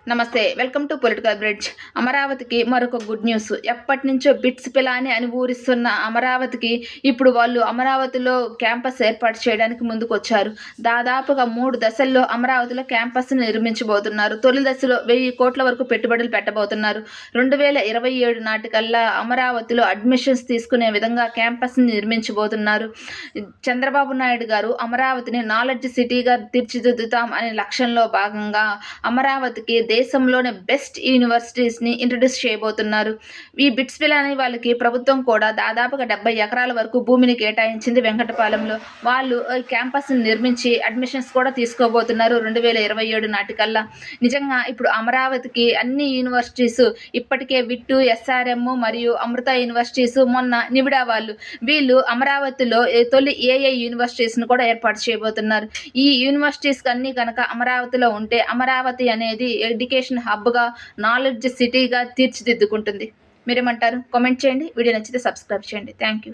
నమస్తే. Welcome to political bridge. అమరావతికి మరొక గుడ్ న్యూస్. ఎప్పటి నుంచో బిట్స్ పిలాని అని ఊరిస్తున్న అమరావతికి ఇప్పుడు వాళ్ళు అమరావతిలో క్యాంపస్ ఏర్పాటు చేయడానికి ముందుకొచ్చారు. దాదాపుగా 3 దశల్లో అమరావతిలో క్యాంపస్‌ని నిర్మించబోతున్నారు. తొలి దశలో 1000 కోట్ల వరకు పెట్టుబడులు పెట్టబోతున్నారు. 2027 నాటికల్లా అమరావతిలో అడ్మిషన్స్ తీసుకునే విధంగా క్యాంపస్‌ని నిర్మించబోతున్నారు. చంద్రబాబు నాయుడు గారు అమరావతిని నాలెడ్జ్ సిటీగా తీర్చిదిద్దుతాం అనే లక్ష్యంలో భాగంగా అమరావతికి దేశంలోనే బెస్ట్ యూనివర్సిటీస్‌ని ఇంట్రొడ్యూస్ చేయబోతున్నారు. ఈ బిట్స్ పిలాని వాళ్ళకి ప్రభుత్వం కూడా దాదాపుగా 70 ఎకరాల వరకు భూమిని కేటాయించింది వెంకటపాలెంలో. వాళ్ళు క్యాంపస్‌ని నిర్మించి అడ్మిషన్స్ కూడా తీసుకోబోతున్నారు 2027 నాటికల్లా. నిజంగా ఇప్పుడు అమరావతికి అన్ని యూనివర్సిటీస్ ఇప్పటికే విట్టు, ఎస్ఆర్ఎం మరియు అమృత యూనివర్సిటీస్, మొన్న నివిడా వీళ్ళు అమరావతిలో తొలి ఏఐ యూనివర్సిటీస్‌ని కూడా ఏర్పాటు చేయబోతున్నారు. ఈ యూనివర్సిటీస్ అన్నీ కనుక అమరావతిలో ఉంటే అమరావతి అనేది ఎడ్యుకేషన్ హబ్‌గా, నాలెడ్జ్ సిటీగా తీర్చిదిద్దుకుంటుంది. మీరేమంటారు? కామెంట్ చేయండి. వీడియో నచ్చితే సబ్స్క్రైబ్ చేయండి. థాంక్యూ.